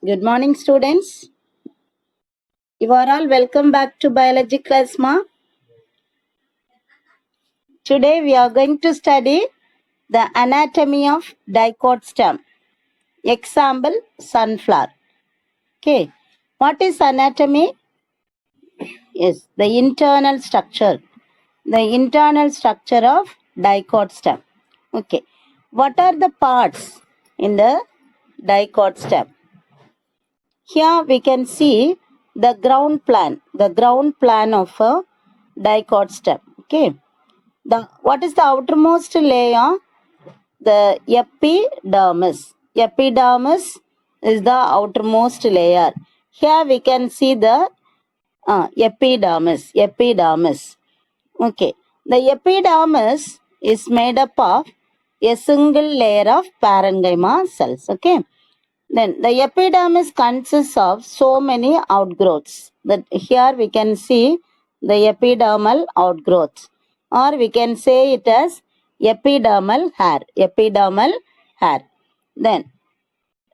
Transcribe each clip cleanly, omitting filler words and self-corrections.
Good morning, students. You are all welcome back to biology class, ma. Today we are going to study the anatomy of dicot stem. Example, sunflower. Okay. What is anatomy? Yes, the internal structure. The internal structure of dicot stem. Okay. What are the parts in the dicot stem? Here we can see the ground plan of a dicot stem. Okay. What is the outermost layer? The epidermis. Epidermis is the outermost layer. Here we can see the epidermis. Epidermis. Okay. The epidermis is made up of a single layer of parenchyma cells. Okay. Then the epidermis consists of so many outgrowths. That here we can see the epidermal outgrowths, or we can say it as epidermal hair. Epidermal hair. Then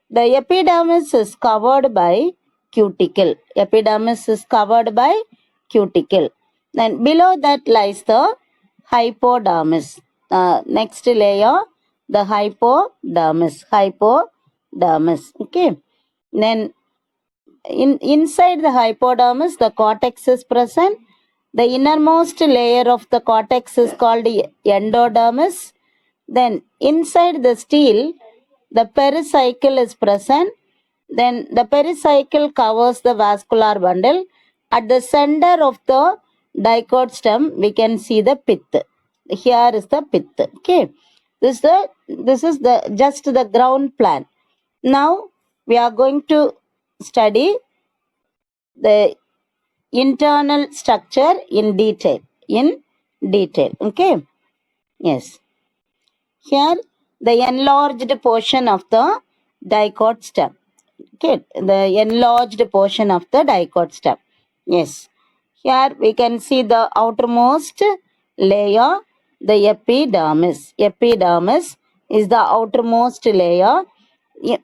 the epidermis is covered by cuticle. Epidermis is covered by cuticle. Then below that lies the hypodermis. Next layer, the hypodermis. Hypodermis. Okay. Then inside the hypodermis, the cortex is present. The innermost layer of the cortex is called endodermis. Then inside the stele, the pericycle is present. Then the pericycle covers the vascular bundle. At the center of the dicot stem, we can see the pith. Here is the pith. Okay. This is the just the ground plan. Now we are going to study the internal structure in detail. Okay. Yes. Here the enlarged portion of the dicot stem. Okay, the enlarged portion of the dicot stem. Yes. Here we can see the outermost layer, the epidermis. Epidermis is the outermost layer.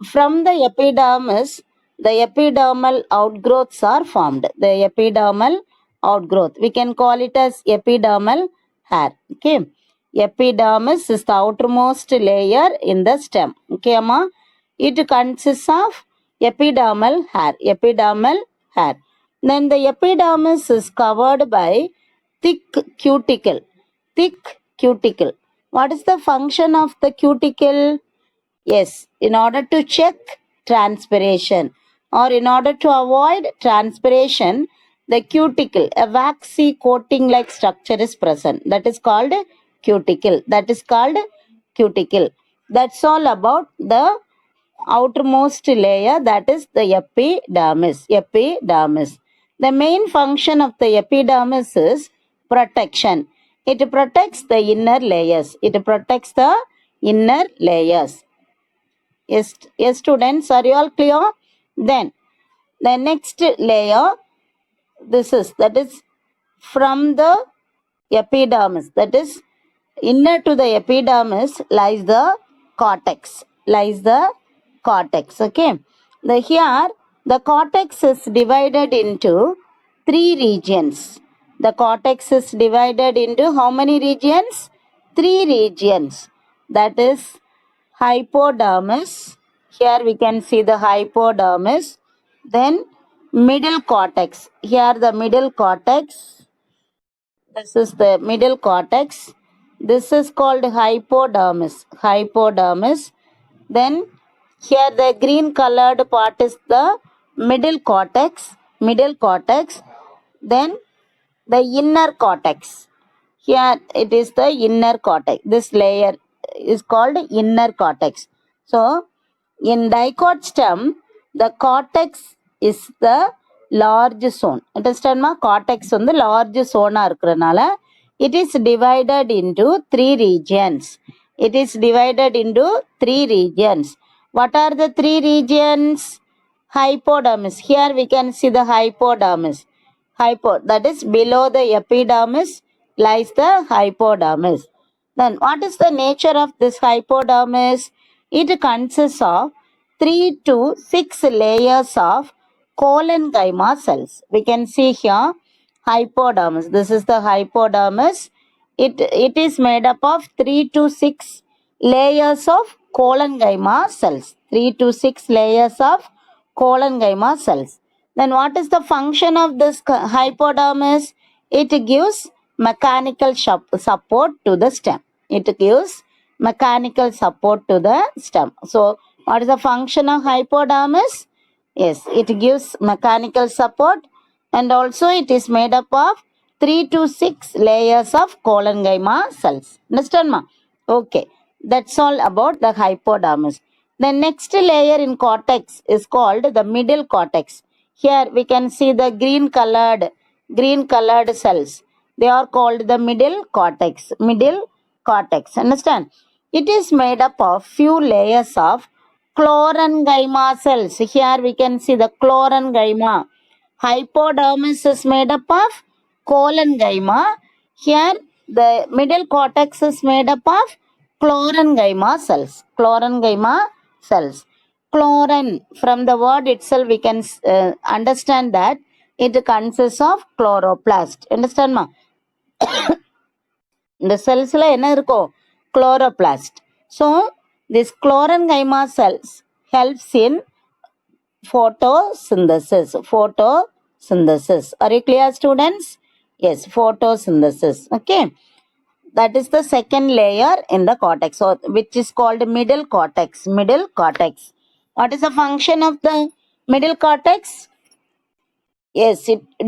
From the epidermis, the epidermal outgrowths are formed. The epidermal outgrowth. We can call it as epidermal hair. Okay. Epidermis is the outermost layer in the stem. Okay, Amma? It consists of epidermal hair. Epidermal hair. Then the epidermis is covered by thick cuticle. Thick cuticle. What is the function of the cuticle? Yes, in order to check transpiration or in order to avoid transpiration, the cuticle, a waxy coating like structure is present. That is called cuticle. That is called cuticle. That's all about the outermost layer, that is the epidermis. Epidermis. The main function of the epidermis is protection. It protects the inner layers. It protects the inner layers. Yes, students, are you all clear? Then the next layer, that is from the epidermis, that is inner to the epidermis lies the cortex. Okay. Here the cortex is divided into three regions. The cortex is divided into how many regions? Three regions. That is hypodermis. Here we can see the hypodermis. Then middle cortex. Here the middle cortex. This is the middle cortex. This is called hypodermis. Hypodermis. Then here the green colored part is the middle cortex. Middle cortex. Then the inner cortex. Here it is the inner cortex. This layer is called inner cortex. So in dicot stem, the cortex is the large zone. Understand ma? Cortex on the large zone irukranala, it is divided into three regions. It is divided into three regions. What are the three regions? Hypodermis. Here we can see the hypodermis. That is below the epidermis lies the hypodermis. Then what is the nature of this hypodermis? It consists of 3 to 6 layers of collenchyma cells. We can see here hypodermis. This is the hypodermis. It is made up of 3 to 6 layers of collenchyma cells. 3 to 6 layers of collenchyma cells. Then what is the function of this hypodermis? It gives mechanical support to the stem. It gives mechanical support to the stem. So what is the function of hypodermis? Yes, it gives mechanical support, and also it is made up of 3 to 6 layers of collenchyma cells. Understand ma? Okay, that's all about the hypodermis. The next layer in cortex is called the middle cortex. Here we can see the green colored cells. They are called the middle cortex. Middle cortex. Understand? It is made up of few layers of chlorenchyma cells. Here we can see the chlorenchyma. Hypodermis is made up of collenchyma. Here the middle cortex is made up of chlorenchyma cells. Chlorenchyma cells. Chlorine, from the word itself we can understand that it consists of chloroplast. Understand ma? இந்த செல்ஸ்ல என்ன இருக்கும்? Chloroplast. So this chlorenchyma cells helps in photosynthesis. Photosynthesis. Are you clear, students? Yes, photosynthesis. Okay. That is the second layer in the cortex, so which is called middle cortex. Middle cortex. What is the function of the middle cortex? Yes,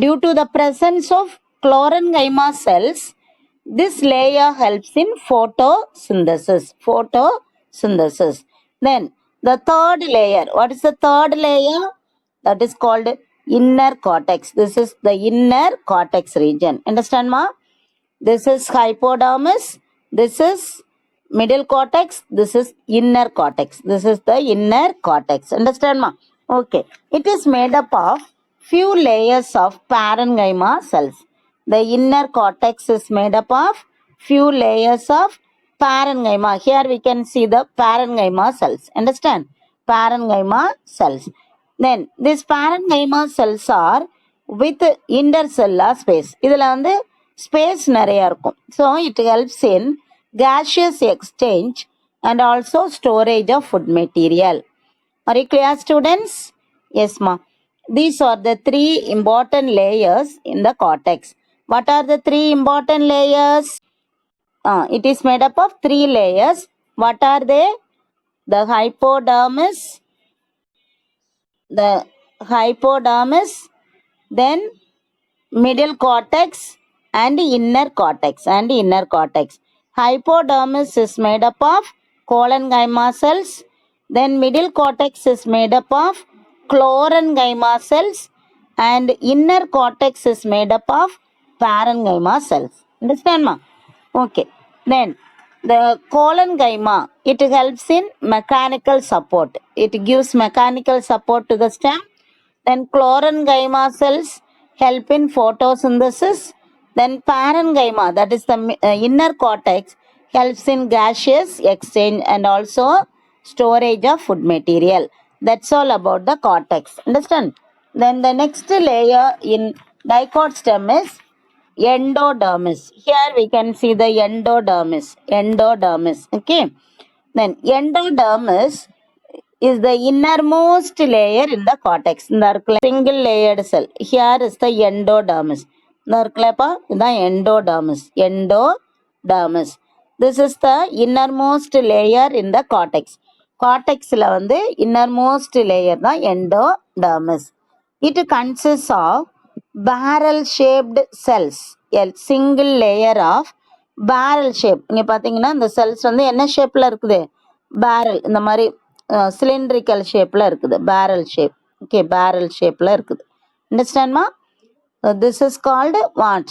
due to the presence of chlorenchyma cells, this layer helps in photosynthesis. Photosynthesis. Then the third layer. What is the third layer? That is called inner cortex. This is the inner cortex region. Understand ma? This is hypodermis. This is middle cortex. This is inner cortex. This is the inner cortex. Understand ma? Okay. It is made up of few layers of parenchyma cells. The inner cortex is made up of few layers of parenchyma. Here we can see the parenchyma cells. Understand? Parenchyma cells. Then these parenchyma cells are with intercellular space. இதில் வந்து space நிறைய இருக்கும். So it helps in gaseous exchange and also storage of food material. Are you clear, students? Yes ma. These are the three important layers in the cortex. What are the three important layers? It is made up of three layers. What are they? The hypodermis, then middle cortex and inner cortex. Hypodermis is made up of collenchyma cells. Then middle cortex is made up of chlorenchyma cells, and inner cortex is made up of parenchyma cells. Understand ma? Okay. Then the collenchyma, it helps in mechanical support. It gives mechanical support to the stem. Then chlorenchyma cells help in photosynthesis. Then parenchyma, that is the inner cortex, helps in gaseous exchange and also storage of food material. That's all about the cortex. Understand? Then the next layer in dicot stem is endodermis. Here we can see the endodermis. Okay. Then endodermis is the innermost layer in the cortex. The single layered cell. Here is the endodermis. The endodermis. This is the innermost layer in the cortex. Cortex la வந்து innermost layer தான் endodermis. It consists of barrel shaped cells. A single layer of barrel shape. இங்க பாத்தீங்கன்னா இந்த cells வந்து என்ன ஷேப்ல இருக்குது? Barrel, இந்த மாதிரி சிலிண்ட்ரிக்கல் ஷேப்ல இருக்குது. Barrel shape. ஓகே, பேரல் ஷேப்ல இருக்குது. அண்டர்ஸ்டாண்ட்மா? This is called what?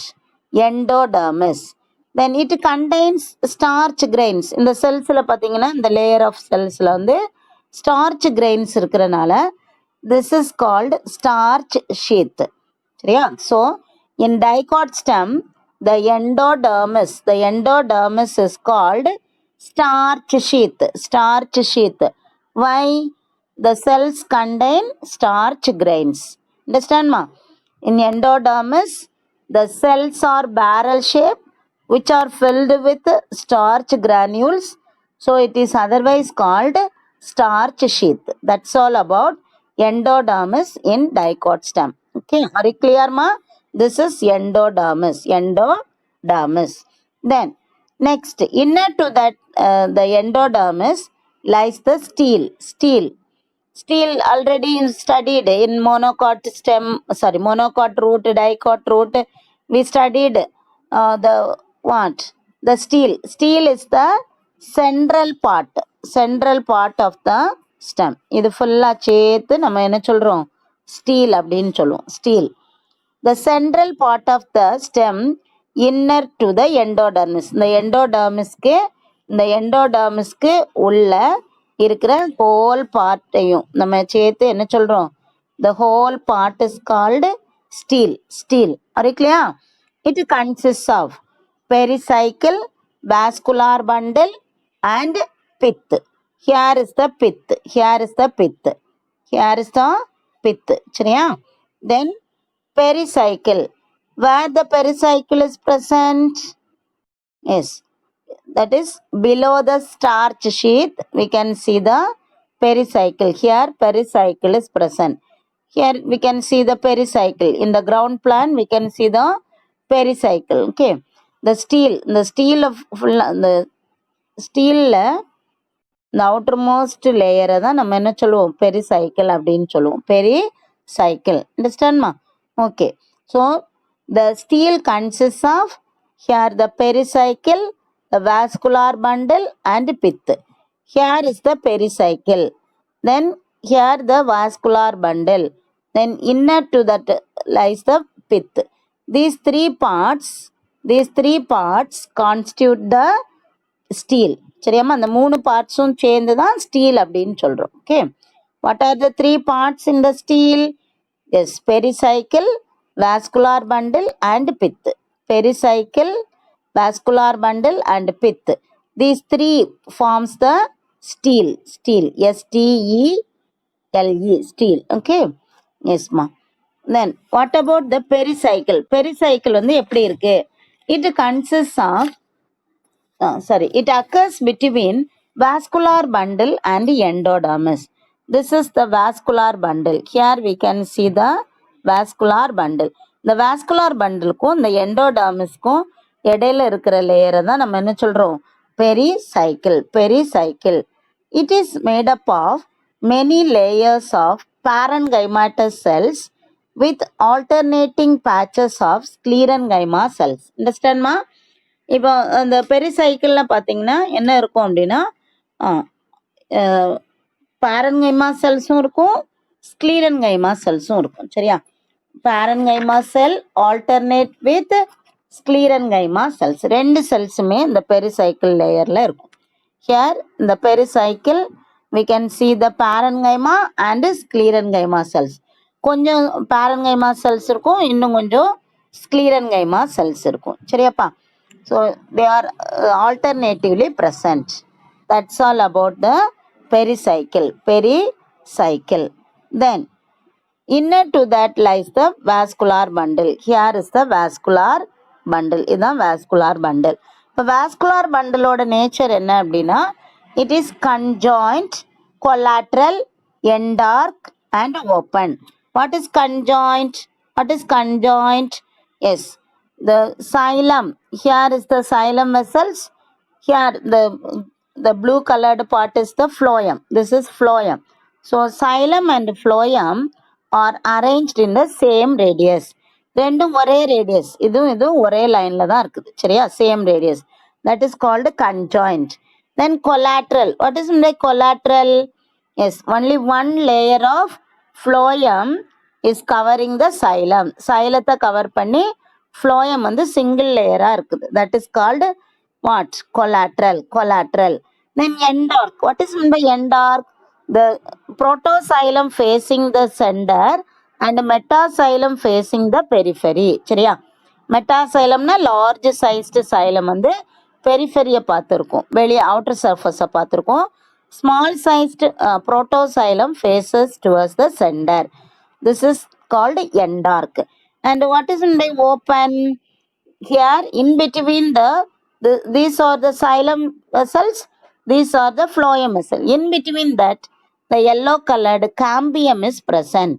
Endodermis. Then it contains starch grains. இந்த செல்ஸ்ல பாத்தீங்கன்னா இந்த லேயர் ஆஃப் செல்ஸ்ல வந்து ஸ்டார்ச் கிரெயின்ஸ் இருக்கிறனால this is called starch sheath. சரியா? So in dicot stem, the endodermis is called starch sheath. Why? the cells contain starch grains. Understand ma? In endodermis, the cells are barrel shaped, which are filled with starch granules. So it is otherwise called starch sheath. That's all about endodermis in dicot stem. Okay, are you clear ma? This is endodermis. Endodermis. Then next, inner to that, the endodermis lies the stele. Stele already studied in monocot stem, sorry, monocot root, dicot root. We studied the what? The stele. Stele is the central part of the stem. இது ஃபுல்லா சேர்த்து நம்ம என்ன சொல்றோம்? Steel அப்படின்னு சொல்லுவோம். Steel. The central part of the stem inner to the endodermis. இந்த எண்டோடர்மிஸ்க்கு உள்ள இருக்கிற ஹோல் பார்ட்டையும் நம்ம சேர்த்து என்ன சொல்றோம்? The whole part is called stele. Are you clear? It consists of pericycle, vascular bundle and pith. Here is the pith. சரியா? Then pericycle. Where the pericycle is present? Yes, that is below the starch sheath. We can see the pericycle. Here pericycle is present. Here we can see the pericycle. In the ground plan we can see the pericycle. Okay, the stele of the steel இந்த outermost லேயரை தான் நம்ம என்ன சொல்லுவோம்? Pericycle அப்படின்னு சொல்லுவோம். Pericycle. அண்டர்ஸ்டாண்ட்மா? Okay. So the stele consist of here the pericycle, the vascular bundle and pith. Here is the pericycle. Then here the vascular bundle. Then inner to that lies the pith. These three parts constitute the steel. சரியாமா? அந்த மூணு பார்ட்ஸும் சேர்ந்து தான் stele அப்படின்னு சொல்றோம். Okay, what are the three parts in the stele? Yes, pericycle, vascular bundle and pith. Pericycle, vascular bundle and pith. These three forms the stele. S-T-E-L-E, stele. Okay, yes ma. Then what about the pericycle? Pericycle வந்து எப்படி இருக்கு? It consists of it occurs between vascular bundle and endodermis. This is the vascular bundle. Here we can see the vascular bundle. The vascular bundleக்கும் இந்த endodermisக்கும் இடையில இருக்கிற லேயரை தான் நம்ம என்ன சொல்றோம்? Pericycle. It is made up of many layers of parenchymatous cells with alternating patches of sclerenchyma cells. Understand ma? இப்போ அந்த பெரிசைக்கிளில் பார்த்தீங்கன்னா என்ன இருக்கும் அப்படின்னா, பாரன்கைமா செல்ஸும் இருக்கும், ஸ்க்ளீரன்கைமா செல்ஸும் இருக்கும். சரியா? Parenchyma cell alternate with sclerenchyma cells. ரெண்டு செல்ஸுமே இந்த பெரிசைக்கிள் லேயரில் இருக்கும். ஹியர் இந்த pericycle we can see the parenchyma and sclerenchyma cells. கொஞ்சம் parenchyma cells இருக்கும், இன்னும் கொஞ்சம் sclerenchyma cells இருக்கும். சரியாப்பா? So they are alternatively present. That's all about the pericycle. Then inner to that lies the vascular bundle. Here is the vascular bundle. இதுதான் vascular bundle. இப்போ vascular bundle ஓட nature என்ன அப்படின்னா, it is conjoint, collateral, endarc and open. What is conjoint? Yes, the xylem. Here is the xylem vessels. Here the blue colored part is the phloem. This is phloem. So xylem and phloem are arranged in the same radius. ரெண்டும் ஒரே radius. இதுவும் ஒரே லைன்ல தான் இருக்குது. சரியா? Same radius. That is called conjoint. Then collateral. What is the collateral? Yes, only one layer of phloem is covering the xylem. xylத்தை cover பண்ணி phloem வந்து சிங்கிள் லேயரா இருக்குது. That is called what? Collateral. Then endarc. What is meant by endarc? The protoxylem facing the center and metaxylem facing the periphery. சரியா? மெட்டாசைலம்னா large sized xylem வந்து பெரிஃபெரியை பார்த்துருக்கோம், வெளியே outer சர்ஃபஸை பார்த்துருக்கோம். Small sized protoxylem faces towards the center. This is called end arc. And what is in the open? Here in between these are the xylem vessels, these are the phloem vessel. In between that, the yellow colored cambium is present.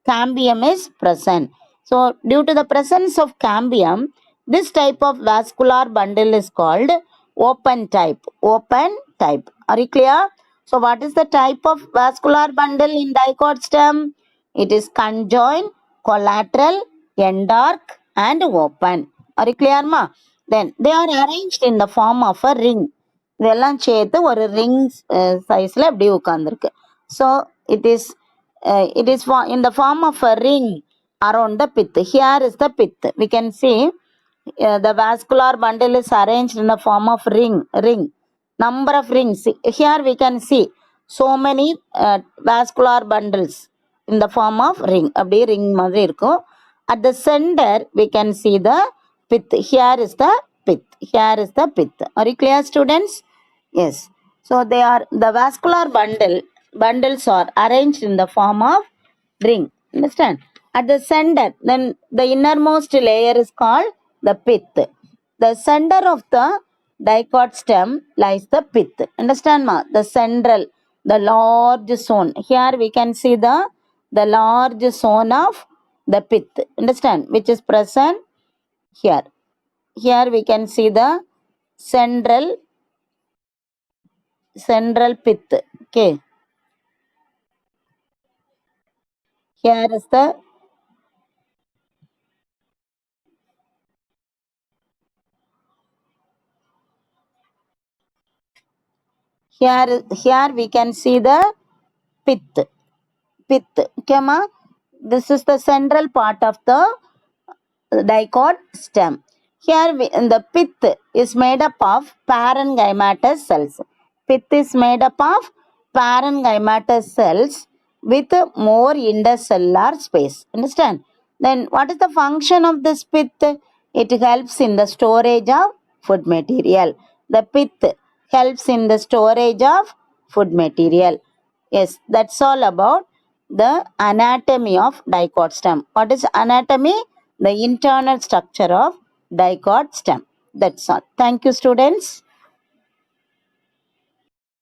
Cambium is present. So due to the presence of cambium, this type of vascular bundle is called open type. Open type. Are you clear? So what is the type of vascular bundle in dicot stem? It is conjoined, collateral, end arc and open. Are you clear ma? Then they are arranged in the form of a ring. இதெல்லாம் சேர்த்து ஒரு ring சைஸ்ல அப்படி உட்கார்ந்துருக்கு. So it is in the form of a ring around the pith. Here is the pith. We can see the vascular bundle is arranged in the form of ring. Number of rings. Here we can see so many vascular bundles in the form of ring. அப்படியே ring மாதிரி இருக்கும். At the center we can see the pith. Here is the pith. Here is the pith. Are you clear, students? Yes. So they are the vascular bundles are arranged in the form of ring. Understand? At the center, then the innermost layer is called the pith. The center of the dicot stem lies the pith. Understand ma? The central, the large zone. Here we can see the large zone of the pith. Understand? Which is present here. Here we can see the central pith. Okay. Here is the here we can see the pith. Okay ma? This is the central part of the dicot stem. Here the pith is made up of parenchymatous cells. Pith is made up of parenchymatous cells with more intercellular space. Understand? Then what is the function of this pith? It helps in the storage of food material. The pith helps in the storage of food material. Yes, that's all about the anatomy of dicot stem. What is anatomy? The internal structure of dicot stem. That's all. Thank you, students.